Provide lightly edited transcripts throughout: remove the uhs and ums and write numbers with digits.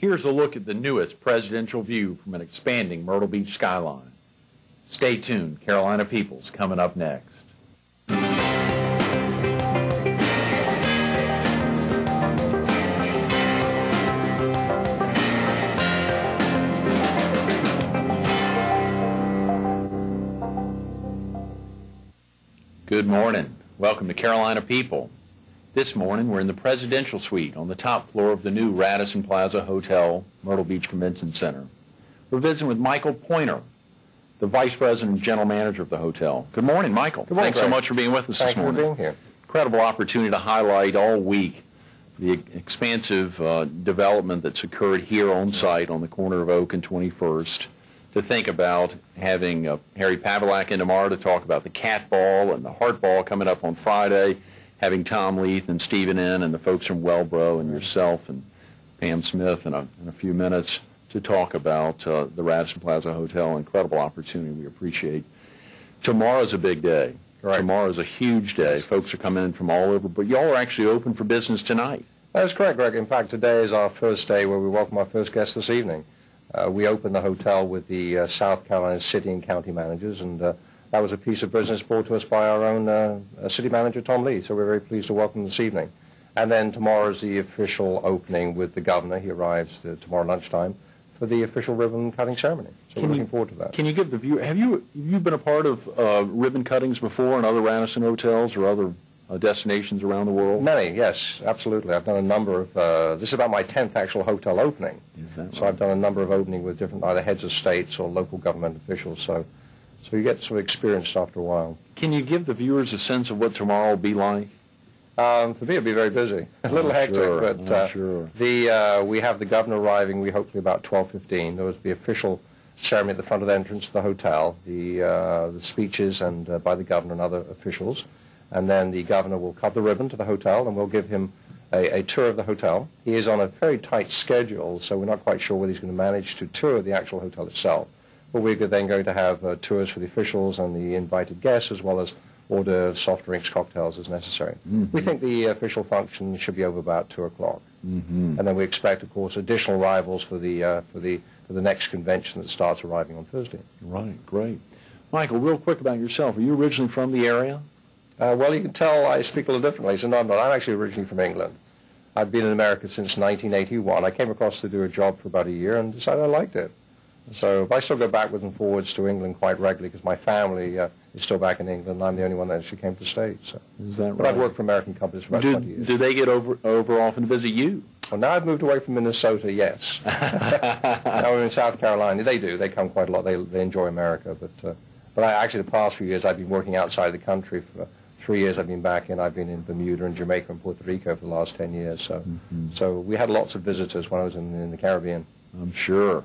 Here's a look at the newest presidential view from an expanding Myrtle Beach skyline. Stay tuned. Carolina People's coming up next. Good morning. Welcome to Carolina People. This morning we're in the presidential suite on the top floor of the new Radisson Plaza Hotel, Myrtle Beach Convention Center. We're visiting with Michael Poynter, the Vice President and General Manager of the hotel. Good morning, Michael. Good morning, Thanks so much for being with us this morning. Thank you for being here. Incredible opportunity to highlight all week the expansive development that's occurred here on site on the corner of Oak and 21st. To think about having Harry Pavelak in tomorrow to talk about the cat ball and the heart ball coming up on Friday, having Tom Leith and Stephen in and the folks from Wellbro and yourself and Pam Smith in a few minutes to talk about the Radisson Plaza Hotel. Incredible opportunity. We appreciate. Tomorrow's a big day. Right. Tomorrow's a huge day. Folks are coming in from all over, but y'all are actually open for business tonight. That's correct, Greg. In fact, today is our first day where we welcome our first guest this evening. We opened the hotel with the South Carolina city and county managers, and that was a piece of business brought to us by our own city manager, Tom Lee, so we're very pleased to welcome him this evening. And then tomorrow is the official opening with the governor. He arrives tomorrow lunchtime for the official ribbon cutting ceremony. So we're looking forward to that. Can you give the viewer, have you been a part of ribbon cuttings before in other Radisson hotels or other destinations around the world? Many, yes, absolutely. I've done a number of, this is about my 10th actual hotel opening. Is that right? So I've done a number of openings with different either heads of states or local government officials. So you get sort of experienced after a while. Can you give the viewers a sense of what tomorrow will be like? For me, it'll be very busy. A little hectic, sure, but sure. We have the governor arriving, we hope to be about 12:15. There was the official ceremony at the front of the entrance to the hotel, the speeches and by the governor and other officials. And then the governor will cut the ribbon to the hotel, and we'll give him a tour of the hotel. He is on a very tight schedule, so we're not quite sure whether he's going to manage to tour the actual hotel itself. But we're then going to have tours for the officials and the invited guests, as well as order soft drinks, cocktails as necessary. Mm-hmm. We think the official function should be over about 2 o'clock. Mm-hmm. And then we expect, of course, additional arrivals for the next convention that starts arriving on Thursday. Right, great. Michael, real quick about yourself. Are you originally from the area? Well, you can tell I speak a little differently, so no, I'm not. I'm actually originally from England. I've been in America since 1981. I came across to do a job for about a year and decided I liked it. So I still go backwards and forwards to England quite regularly because my family is still back in England. I'm the only one that actually came to the States. So. Is that right? But I've worked for American companies for about 20 years. Do they get over often to visit you? Well, now I've moved away from Minnesota, yes. Now we're in South Carolina. They do. They come quite a lot. They enjoy America. But actually the past few years I've been working outside the country. For 3 years I've been back in. I've been in Bermuda and Jamaica and Puerto Rico for the last 10 years. So we had lots of visitors when I was in the Caribbean. I'm sure.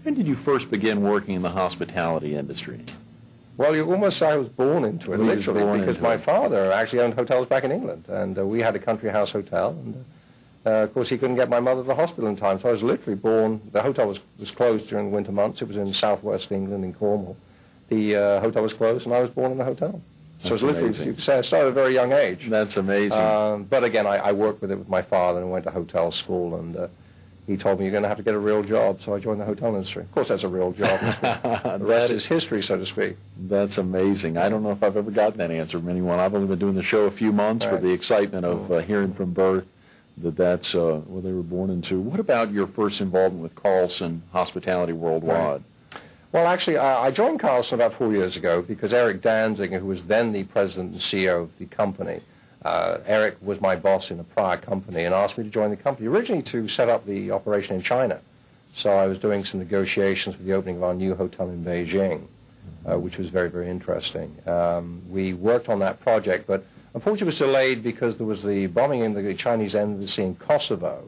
When did you first begin working in the hospitality industry? Well, you almost say I was born into it, literally, because my father actually owned hotels back in England, and we had a country house hotel, and of course he couldn't get my mother to the hospital in time, so I was literally born. The hotel was closed during the winter months. It was in southwest England, in Cornwall. The hotel was closed, and I was born in the hotel. So it's literally, you could say, I started at a very young age. That's amazing. But again, I worked with it with my father and went to hotel school, and he told me, you're going to have to get a real job, so I joined the hotel industry. Of course, that's a real job. The rest is history, so to speak. That's amazing. I don't know if I've ever gotten that answer from anyone. I've only been doing the show a few months, but the excitement of hearing from birth that's what they were born into. What about your first involvement with Carlson Hospitality Worldwide? Right. Well, actually, I joined Carlson about 4 years ago because Eric Danziger, who was then the president and CEO of the company, Eric was my boss in a prior company and asked me to join the company, originally to set up the operation in China. So I was doing some negotiations for the opening of our new hotel in Beijing, which was very, very interesting. We worked on that project, but unfortunately it was delayed because there was the bombing in the Chinese embassy in Kosovo.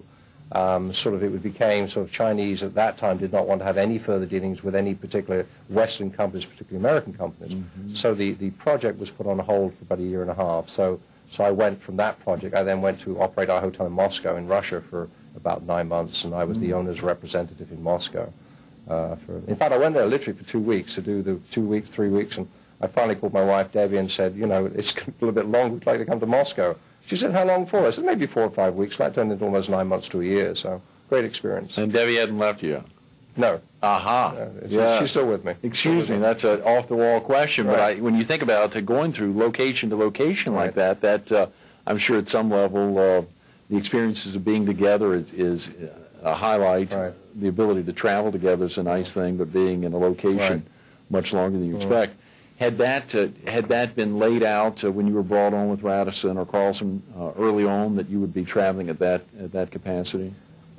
It became sort of Chinese at that time did not want to have any further dealings with any particular Western companies, particularly American companies. Mm-hmm. So the project was put on hold for about a year and a half. So I went from that project. I then went to operate our hotel in Moscow, in Russia, for about 9 months, and I was the owner's representative in Moscow. In fact, I went there literally for 2 weeks to do the 2 weeks, 3 weeks, and I finally called my wife, Debbie, and said, it's a little bit long. We'd like to come to Moscow. She said, how long for? I said, maybe 4 or 5 weeks. That turned into almost 9 months to a year. So Great experience. And Debbie hadn't left you. No. Aha. She's still with me. Excuse me, that's an off-the-wall question, Right. but when you think about going through location to location like that, I'm sure at some level the experiences of being together is a highlight. Right. The ability to travel together is a nice thing, but being in a location much longer than you expect. Had that been laid out when you were brought on with Radisson or Carlson early on, that you would be traveling at that capacity?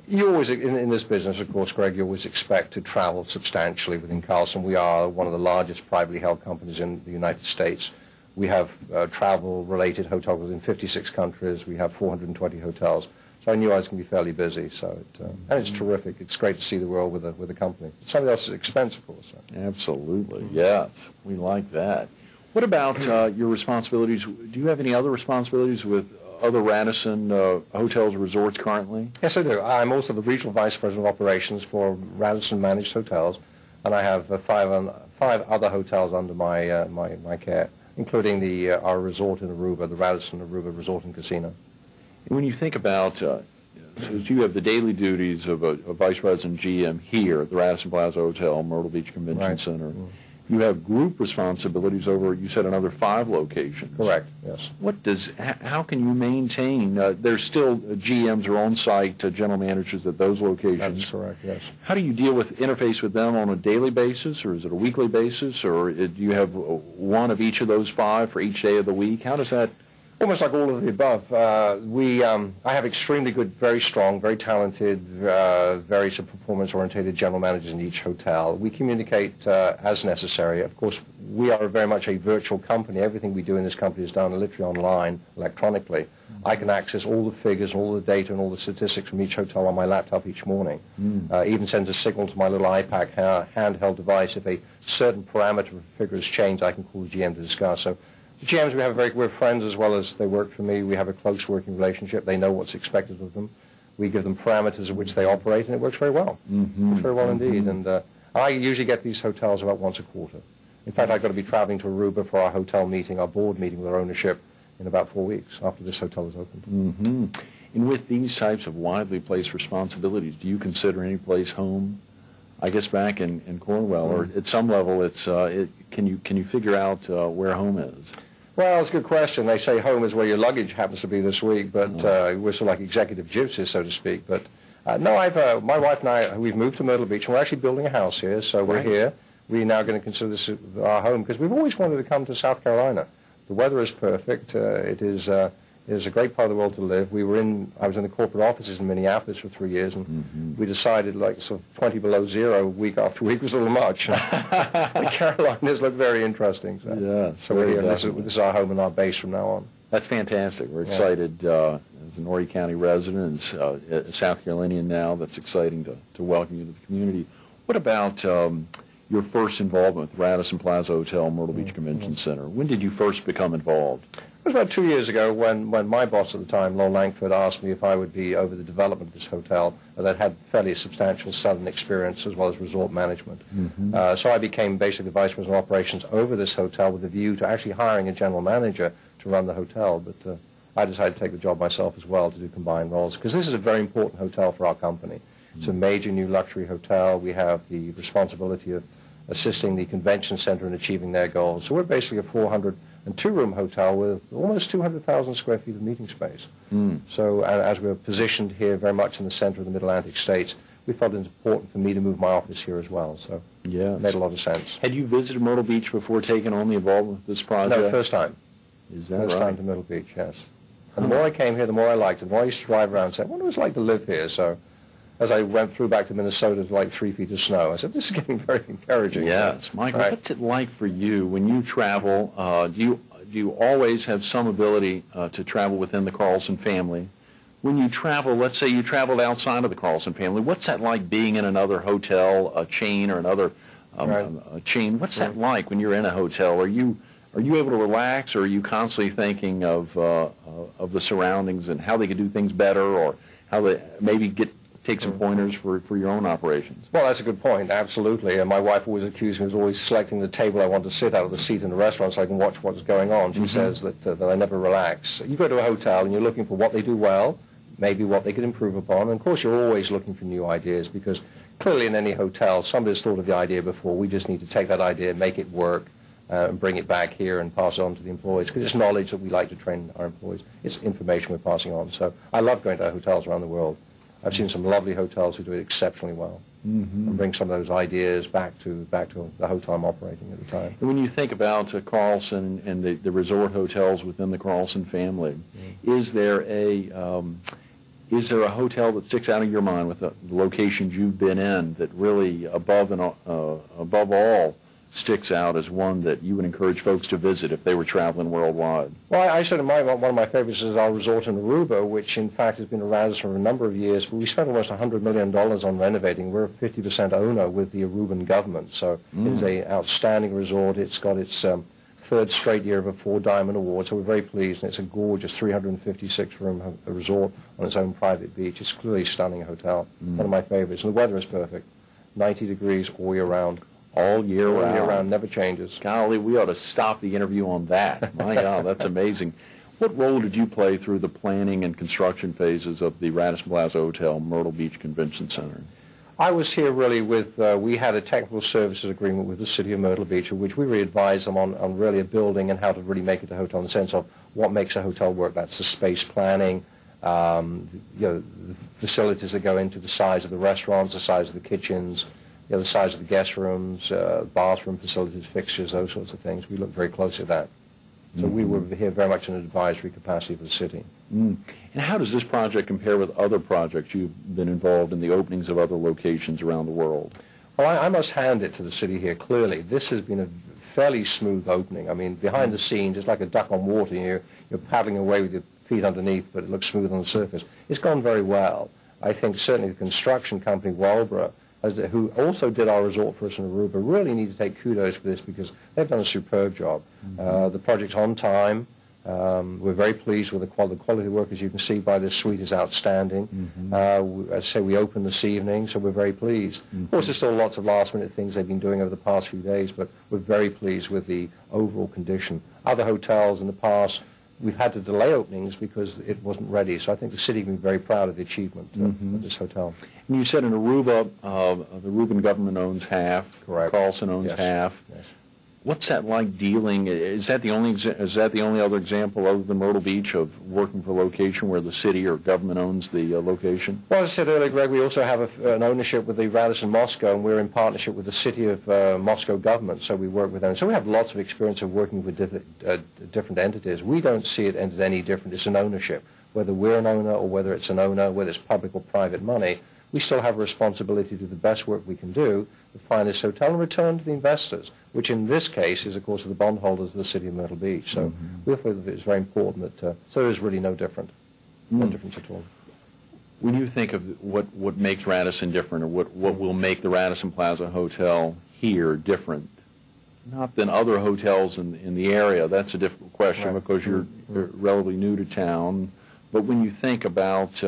You always, in this business, of course, Greg, you always expect to travel substantially within Carlson. We are one of the largest privately held companies in the United States. We have travel-related hotels in 56 countries. We have 420 hotels. So I knew I was going to be fairly busy. And it's terrific. It's great to see the world with a company. It's something else's expense, of course. So. Absolutely, yes. We like that. What about your responsibilities? Do you have any other responsibilities with other Radisson hotels or resorts currently? Yes, I do. I'm also the Regional Vice President of Operations for Radisson Managed Hotels, and I have five other hotels under my care, including our resort in Aruba, the Radisson Aruba Resort and Casino. And when you think about, so you have the daily duties of a Vice President GM here at the Radisson Plaza Hotel, Myrtle Beach Convention Center. Mm-hmm. You have group responsibilities over, you said, another 5 locations. Correct, yes. How can you maintain, there's still GMs or on-site general managers at those locations. That's correct, yes. How do you interface with them on a daily basis, or is it a weekly basis, or do you have one of each of those 5 for each day of the week? How does that? Almost like all of the above. I have extremely good, very strong, very talented, very performance-oriented general managers in each hotel. We communicate as necessary. Of course, we are very much a virtual company. Everything we do in this company is done literally online, electronically. I can access all the figures, all the data, and all the statistics from each hotel on my laptop each morning. Even sends a signal to my little iPad handheld device. If a certain parameter of figure has changed, I can call the GM to discuss. So the GMs, we're friends as well as they work for me. We have a close working relationship. They know what's expected of them. We give them parameters in which they operate, and it works very well. Mm-hmm. It works very well indeed. And I usually get these hotels about once a quarter. In fact, I've got to be traveling to Aruba for our hotel meeting, our board meeting with our ownership in about 4 weeks after this hotel is opened. Mm-hmm. And with these types of widely placed responsibilities, do you consider any place home? I guess back in Cornwall, or at some level, can you figure out where home is? Well, it's a good question. They say home is where your luggage happens to be this week, but we're sort of like executive gypsies, so to speak. But no, my wife and I, we've moved to Myrtle Beach, and we're actually building a house here, so we're here. We're now going to consider this our home, because we've always wanted to come to South Carolina. The weather is perfect. It is a great part of the world to live. I was in the corporate offices in Minneapolis for 3 years, and we decided sort of 20 below zero week after week was a little much. The Carolinas look very interesting. So we're here. This is our home and our base from now on. That's fantastic. We're excited as an Horry County resident, a South Carolinian now. That's exciting to welcome you to the community. What about your first involvement with Radisson Plaza Hotel, Myrtle Beach Convention Center? When did you first become involved? It was about 2 years ago when my boss at the time, Lowell Langford, asked me if I would be over the development of this hotel that had fairly substantial southern experience as well as resort management. Mm-hmm. So I became basically Vice President of Operations over this hotel with a view to actually hiring a general manager to run the hotel. But I decided to take the job myself as well to do combined roles, because this is a very important hotel for our company. It's a major new luxury hotel. We have the responsibility of assisting the convention center in achieving their goals. So we're basically a 402-room hotel with almost 200,000 square feet of meeting space. So as we're positioned here very much in the center of the Mid-Atlantic states, we felt it was important for me to move my office here as well. So it made a lot of sense. Had you visited Myrtle Beach before taking on the involvement with this project? No, first time. Is that First time to Myrtle Beach, yes. And the more I came here, the more I liked it. The more I used to drive around and say, I wonder what it's like to live here. So as I went through back to Minnesota to 3 feet of snow, I said, this is getting very encouraging. Yes. Michael, what's it like for you when you travel? Do you always have some ability to travel within the Carlson family? When you travel, let's say you traveled outside of the Carlson family, what's that like being in another hotel, a chain, or another a chain? What's that like when you're in a hotel? Are you able to relax, or are you constantly thinking of the surroundings and how they could do things better, or how they maybe take some pointers for your own operations? Well, that's a good point, absolutely. And my wife always accused me of always selecting the table I want to sit at, or the seat in the restaurant, so I can watch what's going on. She says that I never relax. You go to a hotel and you're looking for what they do well, maybe what they could improve upon. And of course, you're always looking for new ideas, because clearly in any hotel, somebody's thought of the idea before. We just need to take that idea, make it work, and bring it back here and pass it on to the employees, because it's knowledge that we like to train our employees. It's information we're passing on. So I love going to hotels around the world. I've seen some lovely hotels who do it exceptionally well, and bring some of those ideas back to the hotel I'm operating at the time. And when you think about Carlson and the resort hotels within the Carlson family, is there a hotel that sticks out of your mind with the locations you've been in that really above all sticks out as one that you would encourage folks to visit if they were traveling worldwide? Well, I said one of my favorites is our resort in Aruba, which in fact has been around us for a number of years. But we spent almost $100 million on renovating. We're a 50% owner with the Aruban government, so it is an outstanding resort. It's got its third straight year of a 4-Diamond Award, so we're very pleased. And it's a gorgeous 356-room resort on its own private beach. It's clearly a stunning hotel, one of my favorites. And the weather is perfect, 90 degrees all year round. All year round, never changes. Golly, we ought to stop the interview on that. My God, that's amazing. What role did you play through the planning and construction phases of the Radisson Plaza Hotel, Myrtle Beach Convention Center? I was here really with, we had a technical services agreement with the city of Myrtle Beach, which we really advised them on really a building and how to really make it a hotel in the sense of what makes a hotel work. That's the space planning, the facilities that go into the size of the restaurants, the size of the kitchens, the size of the guest rooms, bathroom facilities, fixtures, those sorts of things. We looked very closely at that. So we were here very much in an advisory capacity for the city. And how does this project compare with other projects you've been involved in, the openings of other locations around the world? Well, I must hand it to the city here, clearly. This has been a fairly smooth opening. I mean, behind the scenes, it's like a duck on water. You're paddling away with your feet underneath, but it looks smooth on the surface. It's gone very well. I think certainly the construction company, Walbra, who also did our resort for us in Aruba, really need to take kudos for this because they've done a superb job. The project's on time. We're very pleased with the quality of work, as you can see by this suite is outstanding. As I say, we opened this evening, so we're very pleased. Of course, there's still lots of last-minute things they've been doing over the past few days, but we're very pleased with the overall condition. Other hotels in the past, we've had to delay openings because it wasn't ready. So I think the city can be very proud of the achievement of this hotel. And you said in Aruba, the Aruban government owns half. Correct. Carlson owns half. Yes. What's that like dealing? Is that the only other example other than Myrtle Beach of working for a location where the city or government owns the location? Well, as I said earlier, Greg, we also have an ownership with the Radisson Moscow, and we're in partnership with the city of Moscow government, so we work with them. So we have lots of experience of working with different entities. We don't see it as any different. It's an ownership. Whether we're an owner or whether it's an owner, whether it's public or private money, we still have a responsibility to do the best work we can do to find this hotel and return to the investors, which in this case is, of course, the bondholders of the city of Myrtle Beach. So we feel that it's very important that, so there's really no difference at all. When you think of what makes Radisson different, or what will make the Radisson Plaza Hotel here different, not than other hotels in the area, that's a difficult question because you're relatively new to town. But when you think about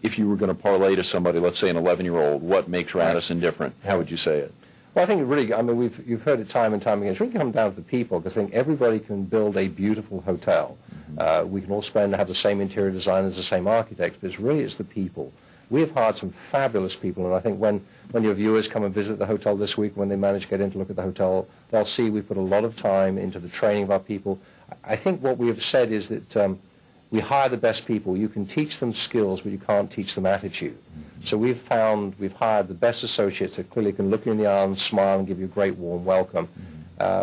if you were going to parlay to somebody, let's say an 11-year-old, what makes Radisson different? How would you say it? Well, I think it really, I mean, you've heard it time and time again. It's really come down to the people, because I think everybody can build a beautiful hotel. We can all have the same interior designers, the same architects, but it's the people. We have hired some fabulous people, and I think when your viewers come and visit the hotel this week, when they manage to get in to look at the hotel, they'll see we've put a lot of time into the training of our people. I think what we have said is that we hire the best people. You can teach them skills, but you can't teach them attitude. So we've hired the best associates that clearly can look you in the eye and smile and give you a great warm welcome.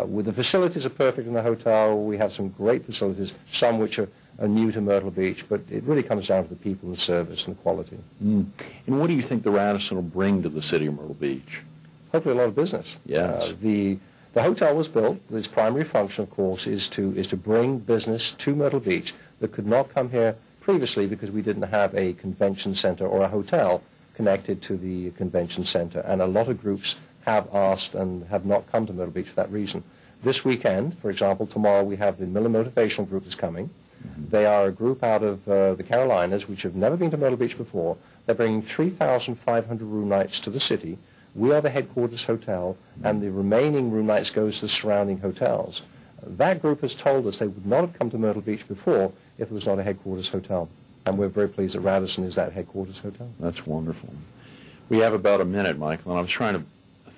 With the facilities are perfect in the hotel. We have some great facilities, some which are new to Myrtle Beach, but it really comes down to the people and the service and the quality. And what do you think the Radisson will bring to the city of Myrtle Beach? Hopefully a lot of business. Yes. The hotel was built. Its primary function, of course, is to bring business to Myrtle Beach that could not come here previously because we didn't have a convention center or a hotel connected to the convention center. And a lot of groups have asked and have not come to Myrtle Beach for that reason. This weekend, for example, tomorrow we have the Miller Motivational Group that's coming. They are a group out of the Carolinas which have never been to Myrtle Beach before. They're bringing 3,500 room nights to the city. We are the headquarters hotel, and the remaining room nights goes to the surrounding hotels. That group has told us they would not have come to Myrtle Beach before if it was not a headquarters hotel. And we're very pleased that Radisson is that headquarters hotel. That's wonderful. We have about a minute, Michael, and I was trying to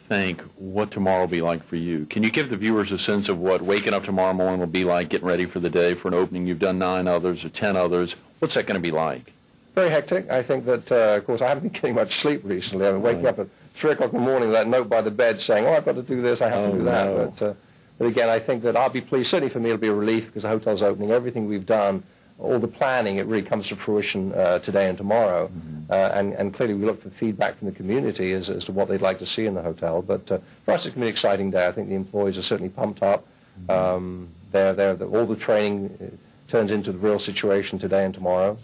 think what tomorrow will be like for you. Can you give the viewers a sense of what waking up tomorrow morning will be like, getting ready for the day for an opening? You've done 9 others or 10 others. What's that going to be like? Very hectic. I think that, of course, I haven't been getting much sleep recently. I've been waking up at 3 o'clock in the morning with that note by the bed saying, I've got to do this, I have to do that. No. But again, I think that I'll be pleased. Certainly for me, it'll be a relief because the hotel's opening. Everything we've done, all the planning, it really comes to fruition today and tomorrow. And clearly we look for feedback from the community as to what they'd like to see in the hotel. But for us, it's going to be an exciting day. I think the employees are certainly pumped up. All the training turns into the real situation today and tomorrow.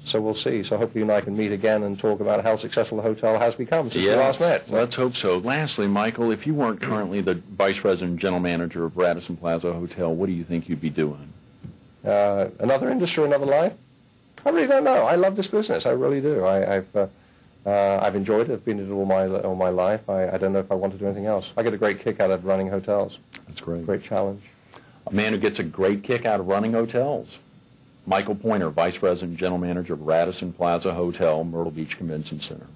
So we'll see. So hopefully you and I can meet again and talk about how successful the hotel has become since we last met. Let's hope so. Lastly, Michael, if you weren't currently the Vice President and General Manager of Radisson Plaza Hotel, what do you think you'd be doing? Another industry, another life? I really don't know. I love this business. I really do. I've enjoyed it. I've been in it all my life. I don't know if I want to do anything else. I get a great kick out of running hotels. That's great. Great challenge. A man who gets a great kick out of running hotels. Michael Poynter, Vice President and General Manager of Radisson Plaza Hotel, Myrtle Beach Convention Center.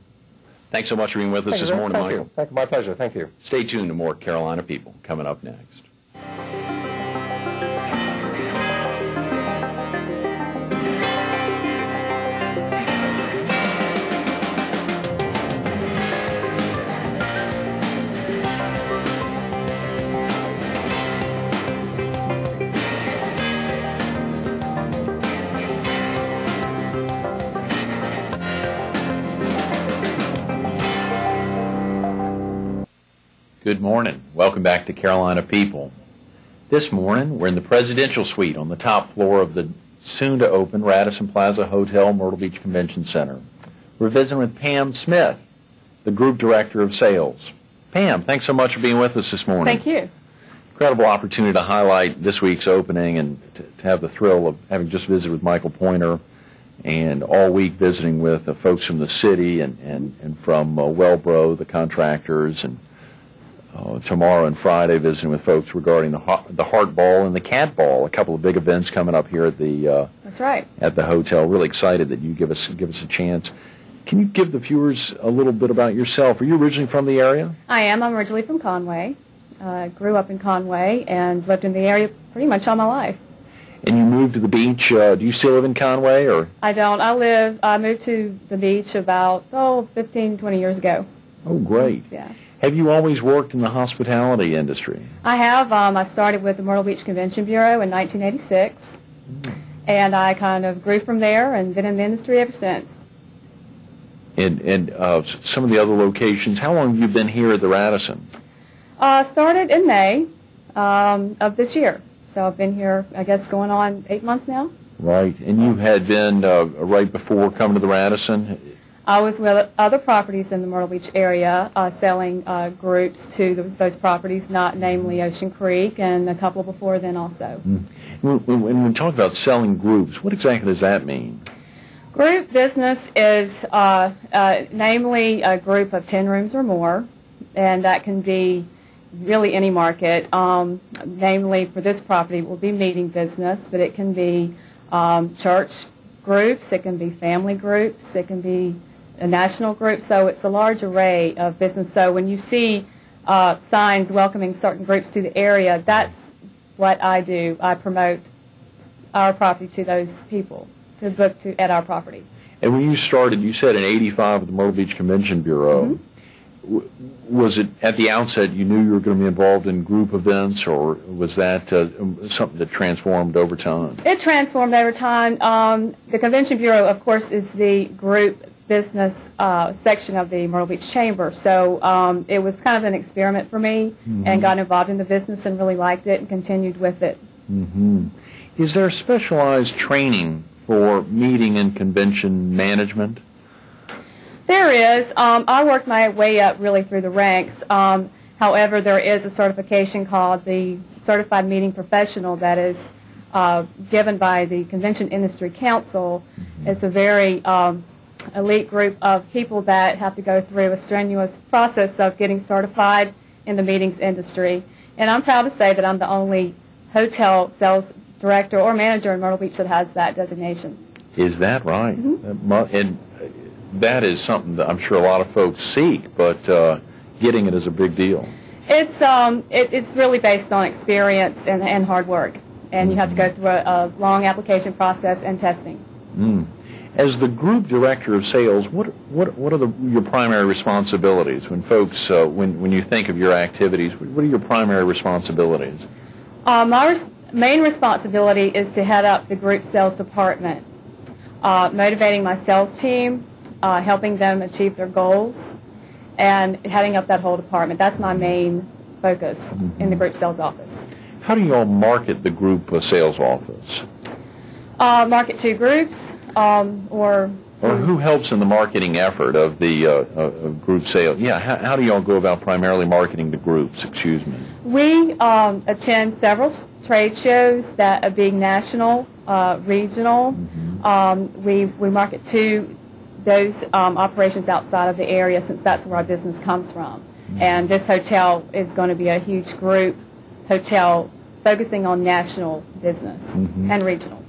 Thanks so much for being with us this morning, Michael. Thank you. My pleasure. Thank you. Stay tuned to more Carolina People coming up next. Good morning. Welcome back to Carolina People. This morning, we're in the presidential suite on the top floor of the soon-to-open Radisson Plaza Hotel, Myrtle Beach Convention Center. We're visiting with Pam Smith, the Group Director of Sales. Pam, thanks so much for being with us this morning. Thank you. Incredible opportunity to highlight this week's opening and to have the thrill of having just visited with Michael Poynter and all week visiting with folks from the city and from Wellbro, the contractors, and tomorrow and Friday visiting with folks regarding the Heart Ball and the Cat Ball, a couple of big events coming up here at the That's right. at the hotel. Really excited that you give us a chance. Can you give the viewers a little bit about yourself? Are you originally from the area? I am. I'm originally from Conway. Grew up in Conway and lived in the area pretty much all my life. And you moved to the beach. Do you still live in Conway, or? I don't. I moved to the beach about 15, 20 years ago. Oh, great. Yeah. Have you always worked in the hospitality industry? I have. I started with the Myrtle Beach Convention Bureau in 1986, and I kind of grew from there and been in the industry ever since. And some of the other locations, how long have you been here at the Radisson? Started in May of this year. So I've been here, I guess, going on 8 months now. Right. And you had been, right before coming to the Radisson? I was with other properties in the Myrtle Beach area selling groups to those properties, not namely Ocean Creek, and a couple before then also. When we talk about selling groups, what exactly does that mean? Group business is namely a group of 10 rooms or more, and that can be really any market. Namely, for this property, it will be meeting business, but it can be church groups, it can be family groups, it can be a national group, so it's a large array of business. So when you see signs welcoming certain groups to the area, that's what I do. I promote our property to those people to book at our property. And when you started, you said in '85 at the Myrtle Beach Convention Bureau. Was it at the outset you knew you were going to be involved in group events, or was that something that transformed over time? It transformed over time. The Convention Bureau, of course, is the group business section of the Myrtle Beach Chamber. So it was kind of an experiment for me, and got involved in the business and really liked it and continued with it. Is there specialized training for meeting and convention management? There is. I worked my way up really through the ranks. However, there is a certification called the Certified Meeting Professional that is given by the Convention Industry Council. It's a very elite group of people that have to go through a strenuous process of getting certified in the meetings industry. And I'm proud to say that I'm the only hotel sales director or manager in Myrtle Beach that has that designation. Is that right? And that is something that I'm sure a lot of folks seek, but getting it is a big deal. It's really based on experience and hard work, and you have to go through a long application process and testing. As the group director of sales, what are your primary responsibilities when folks when you think of your activities? What are your primary responsibilities? My main responsibility is to head up the group sales department, motivating my sales team, helping them achieve their goals, and heading up that whole department. That's my main focus in the group sales office. How do you all market the group sales office? Market to groups, or who helps in the marketing effort of the of group sales? Yeah, how do you all go about primarily marketing the groups? Excuse me. We attend several trade shows that are being national, regional. We market to those operations outside of the area, since that's where our business comes from. And this hotel is going to be a huge group hotel focusing on national business and regional.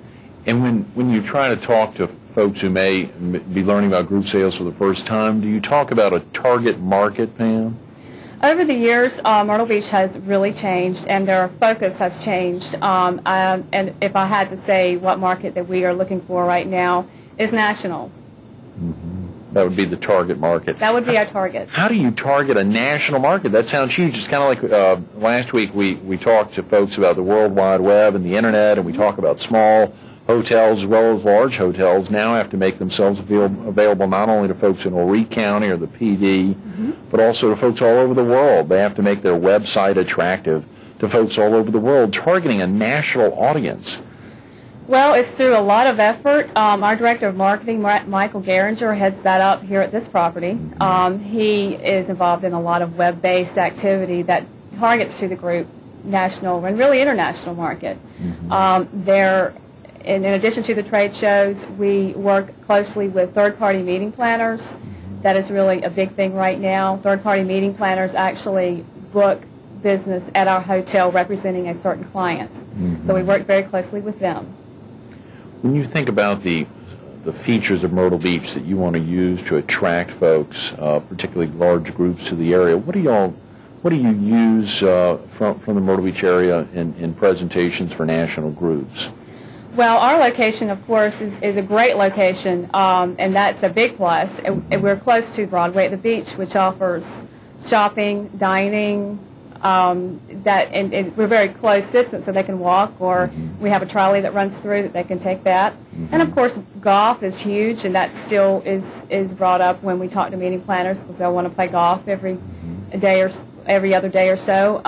And when you try to talk to folks who may be learning about group sales for the first time, do you talk about a target market, Pam? Over the years, Myrtle Beach has really changed, and their focus has changed. And if I had to say what market that we are looking for right now, is national. That would be the target market. That would be our target. How do you target a national market? That sounds huge. It's kind of like last week we talked to folks about the World Wide Web and the Internet, and we talk about small hotels as well as large hotels now have to make themselves available not only to folks in Horry County or the PD, but also to folks all over the world. They have to make their website attractive to folks all over the world, targeting a national audience. Well, it's through a lot of effort. Our director of marketing, Michael Geringer, heads that up here at this property. He is involved in a lot of web-based activity that targets to the group national and really international market. In addition to the trade shows, we work closely with third-party meeting planners. That is really a big thing right now. Third-party meeting planners actually book business at our hotel representing a certain client. So we work very closely with them. When you think about the features of Myrtle Beach that you want to use to attract folks, particularly large groups to the area, what do you use from the Myrtle Beach area in presentations for national groups? Well, our location, of course, is a great location, and that's a big plus. And we're close to Broadway at the beach, which offers shopping, dining, and we're very close distance, so they can walk, or we have a trolley that runs through that they can take that. And, of course, golf is huge, and that still is brought up when we talk to meeting planners, because they'll want to play golf every other day or so,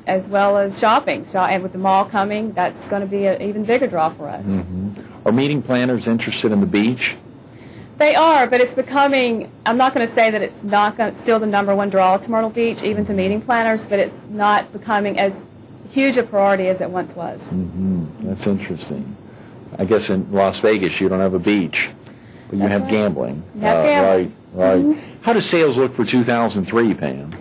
as well as shopping. And with the mall coming, that's going to be an even bigger draw for us. Are meeting planners interested in the beach? They are, but it's becoming, I'm not going to say that it's not still the number one draw to Myrtle Beach, even to meeting planners, but it's not becoming as huge a priority as it once was. That's interesting. I guess in Las Vegas you don't have a beach, but you have gambling. Right. How does sales look for 2003, Pam?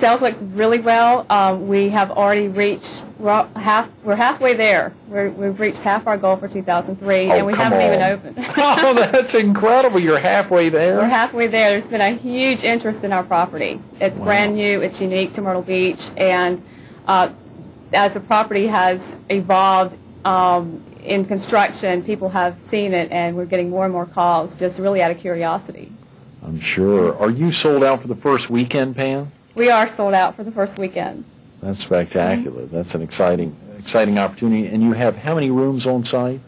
Sales looks really well. We have already reached, we're halfway there. We've reached half our goal for 2003, and we haven't even opened. Oh, that's incredible. You're halfway there? We're halfway there. There's been a huge interest in our property. It's brand new. It's unique to Myrtle Beach, and as the property has evolved in construction, people have seen it, and we're getting more and more calls just really out of curiosity. I'm sure. Are you sold out for the first weekend, Pam? We are sold out for the first weekend. That's spectacular. That's an exciting opportunity. And you have how many rooms on site?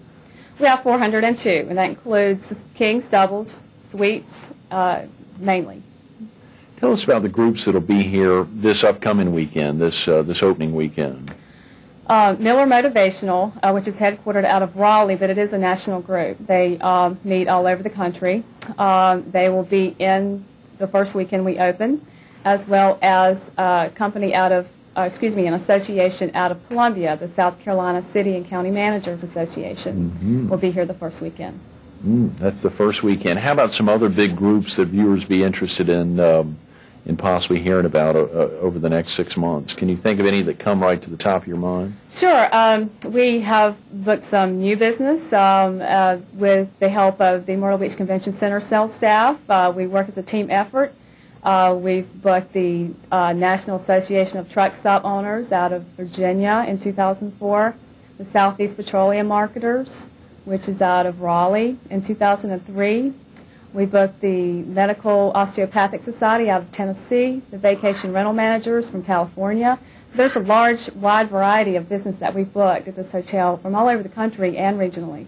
We have 402, and that includes kings, doubles, suites, mainly. Tell us about the groups that will be here this upcoming weekend, this opening weekend. Miller Motivational, which is headquartered out of Raleigh, but it is a national group. They meet all over the country. They will be in the first weekend we open, as well as a company an association out of Columbia, the South Carolina City and County Managers Association, will be here the first weekend. That's the first weekend. How about some other big groups that viewers be interested in and possibly hearing about over the next 6 months? Can you think of any that come right to the top of your mind? Sure. We have booked some new business with the help of the Myrtle Beach Convention Center sales staff. We work as a team effort. We've booked the National Association of Truck Stop Owners out of Virginia in 2004, the Southeast Petroleum Marketers, which is out of Raleigh in 2003. We booked the Medical Osteopathic Society out of Tennessee, the Vacation Rental Managers from California. There's a large, wide variety of business that we've booked at this hotel from all over the country and regionally.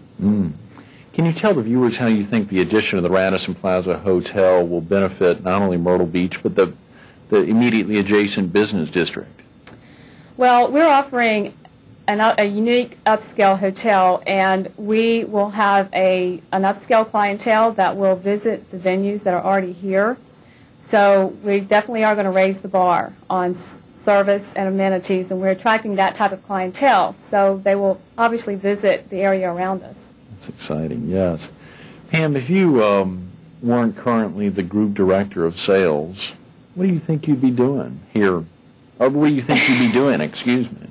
Can you tell the viewers how you think the addition of the Radisson Plaza Hotel will benefit not only Myrtle Beach, but the immediately adjacent business district? Well, we're offering a unique upscale hotel, and we will have an upscale clientele that will visit the venues that are already here. So we definitely are going to raise the bar on service and amenities, and we're attracting that type of clientele. So they will obviously visit the area around us. That's exciting, yes. Pam, if you weren't currently the group director of sales, what do you think you'd be doing here? Or what do you think you'd be doing, excuse me?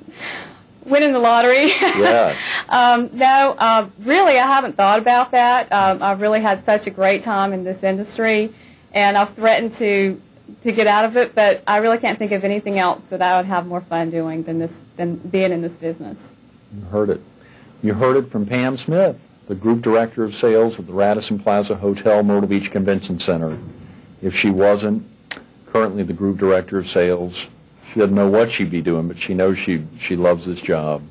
Winning the lottery. Yes. No, really, I haven't thought about that. I've really had such a great time in this industry, and I've threatened to get out of it, but I really can't think of anything else that I would have more fun doing than being in this business. You heard it. You heard it from Pam Smith, the Group Director of Sales at the Radisson Plaza Hotel, Myrtle Beach Convention Center. If she wasn't currently the Group Director of Sales, she doesn't know what she'd be doing, but she knows she loves this job.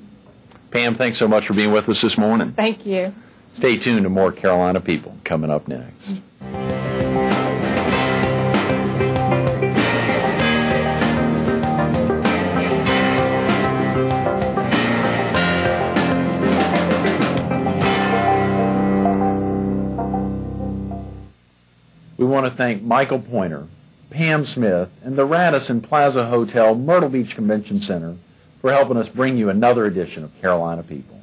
Pam, thanks so much for being with us this morning. Thank you. Stay tuned to more Carolina People coming up next. We want to thank Michael Poynter, Pam Smith, and the Radisson Plaza Hotel, Myrtle Beach Convention Center for helping us bring you another edition of Carolina People.